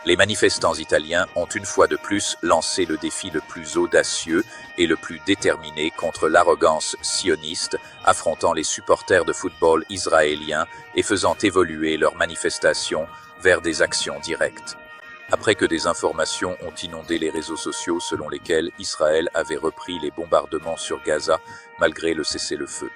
Les manifestants italiens ont une fois de plus lancé le défi le plus audacieux et le plus déterminé contre l'arrogance sioniste, affrontant les supporters de football israéliens et faisant évoluer leurs manifestations vers des actions directes. Après que des informations ont inondé les réseaux sociaux selon lesquelles Israël avait repris les bombardements sur Gaza malgré le cessez-le-feu.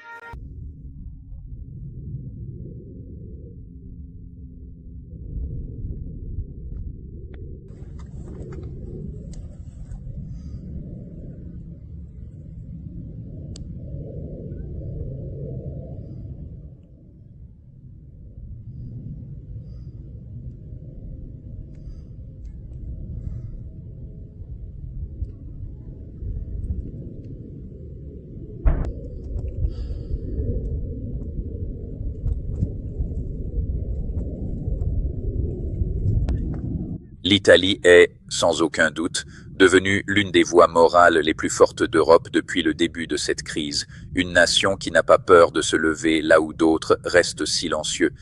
L'Italie est, sans aucun doute, devenue l'une des voix morales les plus fortes d'Europe depuis le début de cette crise, une nation qui n'a pas peur de se lever là où d'autres restent silencieux.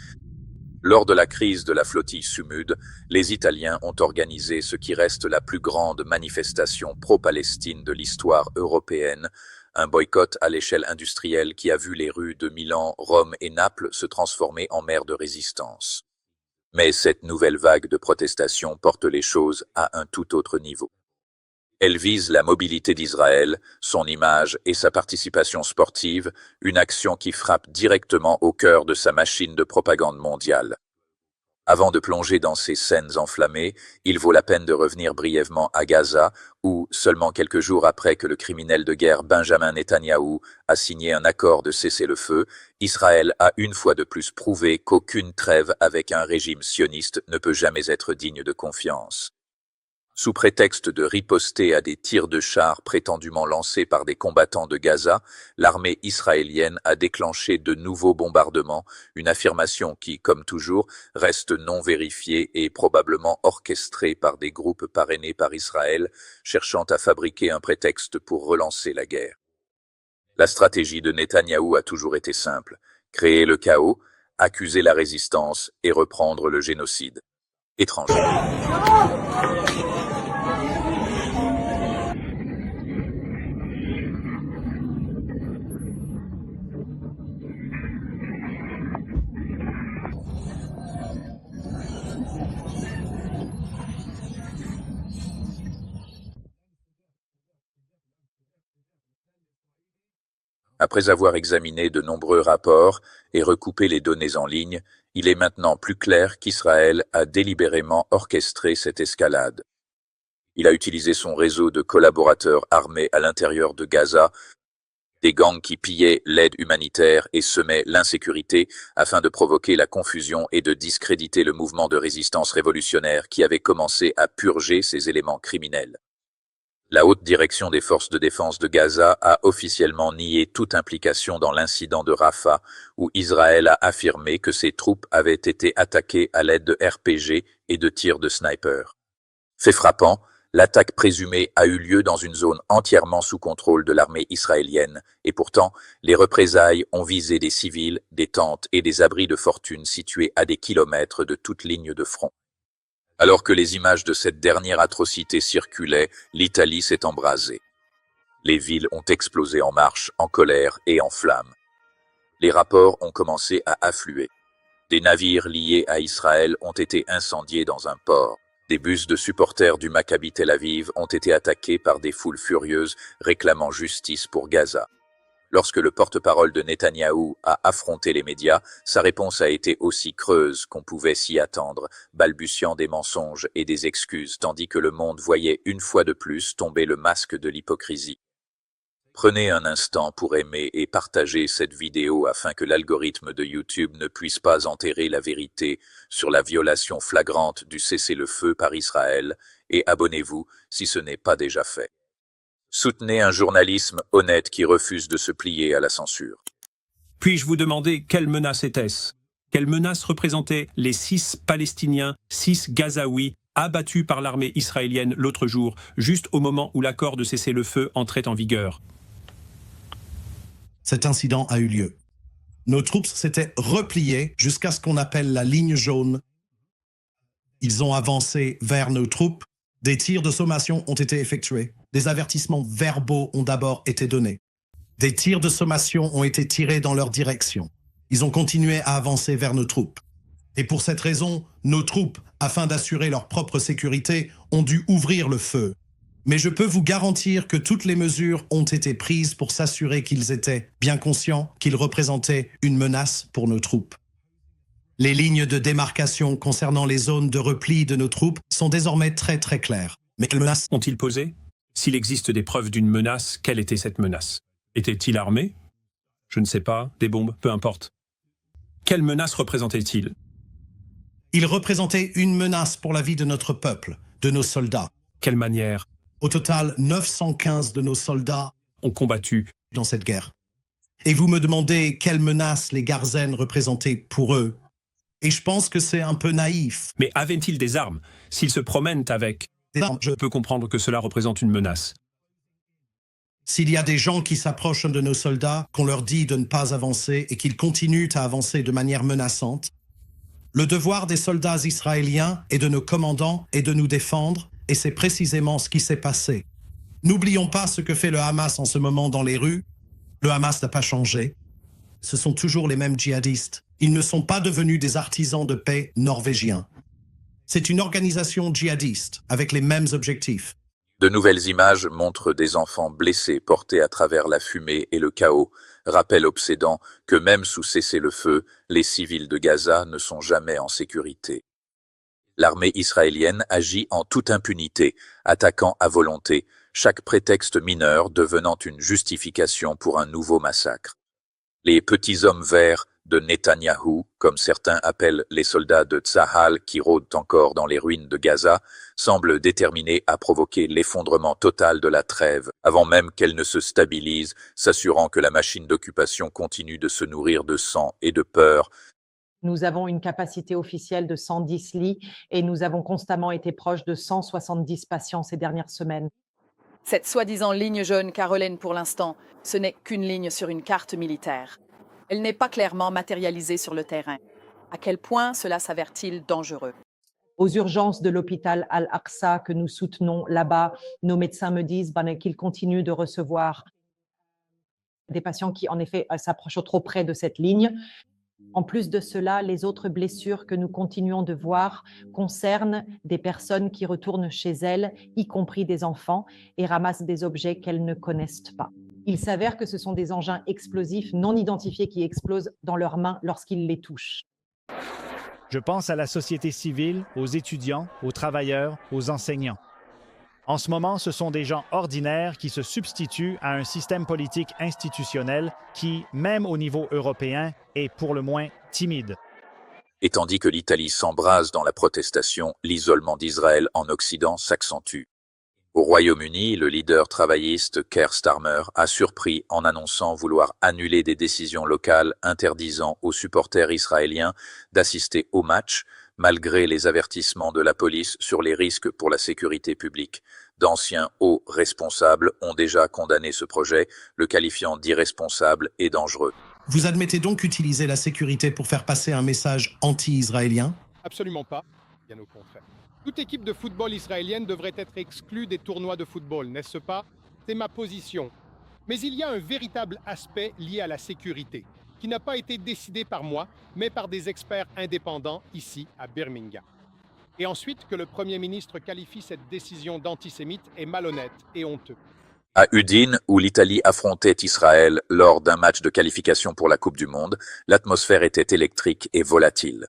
Lors de la crise de la flottille Sumud, les Italiens ont organisé ce qui reste la plus grande manifestation pro-Palestine de l'histoire européenne, un boycott à l'échelle industrielle qui a vu les rues de Milan, Rome et Naples se transformer en mer de résistance. Mais cette nouvelle vague de protestation porte les choses à un tout autre niveau. Elle vise la mobilité d'Israël, son image et sa participation sportive, une action qui frappe directement au cœur de sa machine de propagande mondiale. Avant de plonger dans ces scènes enflammées, il vaut la peine de revenir brièvement à Gaza, où, seulement quelques jours après que le criminel de guerre Benjamin Netanyahou a signé un accord de cessez-le-feu, Israël a une fois de plus prouvé qu'aucune trêve avec un régime sioniste ne peut jamais être digne de confiance. Sous prétexte de riposter à des tirs de chars prétendument lancés par des combattants de Gaza, l'armée israélienne a déclenché de nouveaux bombardements, une affirmation qui, comme toujours, reste non vérifiée et probablement orchestrée par des groupes parrainés par Israël, cherchant à fabriquer un prétexte pour relancer la guerre. La stratégie de Netanyahou a toujours été simple: créer le chaos, accuser la résistance et reprendre le génocide étranger. Après avoir examiné de nombreux rapports et recoupé les données en ligne, il est maintenant plus clair qu'Israël a délibérément orchestré cette escalade. Il a utilisé son réseau de collaborateurs armés à l'intérieur de Gaza, des gangs qui pillaient l'aide humanitaire et semaient l'insécurité afin de provoquer la confusion et de discréditer le mouvement de résistance révolutionnaire qui avait commencé à purger ces éléments criminels. La haute direction des forces de défense de Gaza a officiellement nié toute implication dans l'incident de Rafah, où Israël a affirmé que ses troupes avaient été attaquées à l'aide de RPG et de tirs de sniper. Fait frappant, l'attaque présumée a eu lieu dans une zone entièrement sous contrôle de l'armée israélienne, et pourtant, les représailles ont visé des civils, des tentes et des abris de fortune situés à des kilomètres de toute ligne de front. Alors que les images de cette dernière atrocité circulaient, l'Italie s'est embrasée. Les villes ont explosé en marche, en colère et en flammes. Les rapports ont commencé à affluer. Des navires liés à Israël ont été incendiés dans un port. Des bus de supporters du Maccabi Tel Aviv ont été attaqués par des foules furieuses réclamant justice pour Gaza. Lorsque le porte-parole de Netanyahou a affronté les médias, sa réponse a été aussi creuse qu'on pouvait s'y attendre, balbutiant des mensonges et des excuses, tandis que le monde voyait une fois de plus tomber le masque de l'hypocrisie. Prenez un instant pour aimer et partager cette vidéo afin que l'algorithme de YouTube ne puisse pas enterrer la vérité sur la violation flagrante du cessez-le-feu par Israël, et abonnez-vous si ce n'est pas déjà fait. Soutenez un journalisme honnête qui refuse de se plier à la censure. Puis-je vous demander quelle menace était-ce? Quelle menace représentaient les 6 Palestiniens, 6 Gazaouis, abattus par l'armée israélienne l'autre jour, juste au moment où l'accord de cessez-le-feu entrait en vigueur? Cet incident a eu lieu. Nos troupes s'étaient repliées jusqu'à ce qu'on appelle la ligne jaune. Ils ont avancé vers nos troupes. Des tirs de sommation ont été effectués. Des avertissements verbaux ont d'abord été donnés. Des tirs de sommation ont été tirés dans leur direction. Ils ont continué à avancer vers nos troupes. Et pour cette raison, nos troupes, afin d'assurer leur propre sécurité, ont dû ouvrir le feu. Mais je peux vous garantir que toutes les mesures ont été prises pour s'assurer qu'ils étaient bien conscients qu'ils représentaient une menace pour nos troupes. Les lignes de démarcation concernant les zones de repli de nos troupes sont désormais très claires. Mais quelles menaces Ont-ils posé? S'il existe des preuves d'une menace, quelle était cette menace? Était-il armé? Je ne sais pas, des bombes, peu importe. Quelle menace représentait-il? Ils représentaient une menace pour la vie de notre peuple, de nos soldats. Quelle manière Au total, 915 de nos soldats ont combattu? Dans cette guerre. Et vous me demandez quelle menace les Garzen représentaient pour eux. Et je pense que c'est un peu naïf. Mais avaient-ils des armes? S'ils se promènent avec, je peux comprendre que cela représente une menace. S'il y a des gens qui s'approchent de nos soldats, qu'on leur dit de ne pas avancer et qu'ils continuent à avancer de manière menaçante, le devoir des soldats israéliens et de nos commandants est de nous défendre, et c'est précisément ce qui s'est passé. N'oublions pas ce que fait le Hamas en ce moment dans les rues. Le Hamas n'a pas changé. Ce sont toujours les mêmes djihadistes. Ils ne sont pas devenus des artisans de paix norvégiens. C'est une organisation djihadiste avec les mêmes objectifs. De nouvelles images montrent des enfants blessés portés à travers la fumée et le chaos, rappel obsédant que même sous cessez-le-feu, les civils de Gaza ne sont jamais en sécurité. L'armée israélienne agit en toute impunité, attaquant à volonté, chaque prétexte mineur devenant une justification pour un nouveau massacre. Les petits hommes verts de Netanyahou, comme certains appellent les soldats de Tsahal qui rôdent encore dans les ruines de Gaza, semblent déterminés à provoquer l'effondrement total de la trêve, avant même qu'elle ne se stabilise, s'assurant que la machine d'occupation continue de se nourrir de sang et de peur. Nous avons une capacité officielle de 110 lits et nous avons constamment été proches de 170 patients ces dernières semaines. Cette soi-disant ligne jaune, Caroline, pour l'instant, ce n'est qu'une ligne sur une carte militaire. Elle n'est pas clairement matérialisée sur le terrain. À quel point cela s'avère-t-il dangereux? Aux urgences de l'hôpital Al-Aqsa que nous soutenons là-bas, nos médecins me disent qu'ils continuent de recevoir des patients qui, en effet, s'approchent trop près de cette ligne. En plus de cela, les autres blessures que nous continuons de voir concernent des personnes qui retournent chez elles, y compris des enfants, et ramassent des objets qu'elles ne connaissent pas. Il s'avère que ce sont des engins explosifs non identifiés qui explosent dans leurs mains lorsqu'ils les touchent. Je pense à la société civile, aux étudiants, aux travailleurs, aux enseignants. En ce moment, ce sont des gens ordinaires qui se substituent à un système politique institutionnel qui, même au niveau européen, est pour le moins timide. Et tandis que l'Italie s'embrase dans la protestation, l'isolement d'Israël en Occident s'accentue. Au Royaume-Uni, le leader travailliste Keir Starmer a surpris en annonçant vouloir annuler des décisions locales interdisant aux supporters israéliens d'assister au match, malgré les avertissements de la police sur les risques pour la sécurité publique. D'anciens hauts responsables ont déjà condamné ce projet, le qualifiant d'irresponsable et dangereux. Vous admettez donc utiliser la sécurité pour faire passer un message anti-israélien? Absolument pas, bien au contraire. Toute équipe de football israélienne devrait être exclue des tournois de football, n'est-ce pas? C'est ma position. Mais il y a un véritable aspect lié à la sécurité, qui n'a pas été décidé par moi, mais par des experts indépendants ici à Birmingham. Et ensuite, que le Premier ministre qualifie cette décision d'antisémite est malhonnête et honteux. À Udine, où l'Italie affrontait Israël lors d'un match de qualification pour la Coupe du Monde, l'atmosphère était électrique et volatile.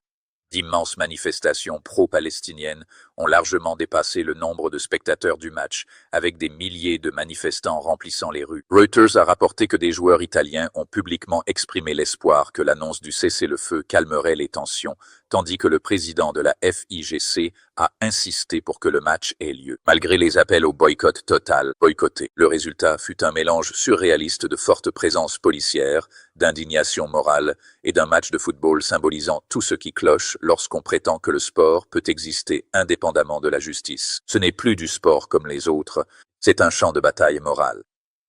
D'immenses manifestations pro-palestiniennes ont largement dépassé le nombre de spectateurs du match, avec des milliers de manifestants remplissant les rues. Reuters a rapporté que des joueurs italiens ont publiquement exprimé l'espoir que l'annonce du cessez-le-feu calmerait les tensions, tandis que le président de la FIGC a insisté pour que le match ait lieu. Malgré les appels au boycott total, le résultat fut un mélange surréaliste de forte présence policière, d'indignation morale et d'un match de football symbolisant tout ce qui cloche lorsqu'on prétend que le sport peut exister indépendamment de la justice. Ce n'est plus du sport comme les autres, c'est un champ de bataille morale.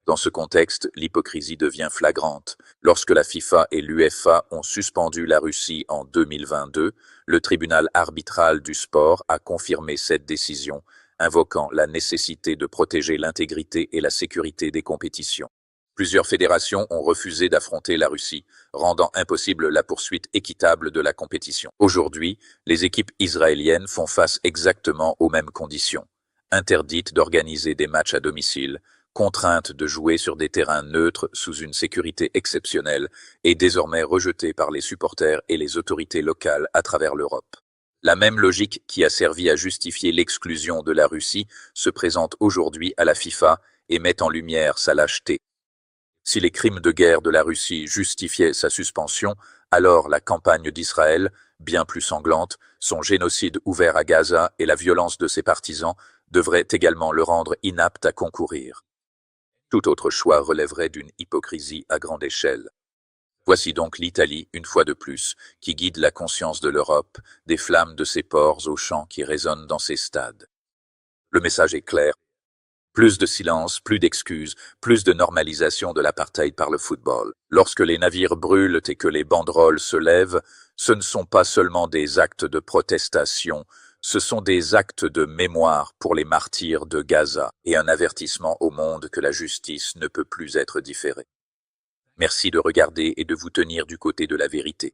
Dans ce contexte, l'hypocrisie devient flagrante. Lorsque la FIFA et l'UEFA ont suspendu la Russie en 2022, le tribunal arbitral du sport a confirmé cette décision, invoquant la nécessité de protéger l'intégrité et la sécurité des compétitions. Plusieurs fédérations ont refusé d'affronter la Russie, rendant impossible la poursuite équitable de la compétition. Aujourd'hui, les équipes israéliennes font face exactement aux mêmes conditions. Interdites d'organiser des matchs à domicile, contraintes de jouer sur des terrains neutres sous une sécurité exceptionnelle et désormais rejetées par les supporters et les autorités locales à travers l'Europe. La même logique qui a servi à justifier l'exclusion de la Russie se présente aujourd'hui à la FIFA et met en lumière sa lâcheté. Si les crimes de guerre de la Russie justifiaient sa suspension, alors la campagne d'Israël, bien plus sanglante, son génocide ouvert à Gaza et la violence de ses partisans devraient également le rendre inapte à concourir. Tout autre choix relèverait d'une hypocrisie à grande échelle. Voici donc l'Italie, une fois de plus, qui guide la conscience de l'Europe, des flammes de ses ports aux chants qui résonnent dans ses stades. Le message est clair. Plus de silence, plus d'excuses, plus de normalisation de l'apartheid par le football. Lorsque les navires brûlent et que les banderoles se lèvent, ce ne sont pas seulement des actes de protestation, ce sont des actes de mémoire pour les martyrs de Gaza et un avertissement au monde que la justice ne peut plus être différée. Merci de regarder et de vous tenir du côté de la vérité.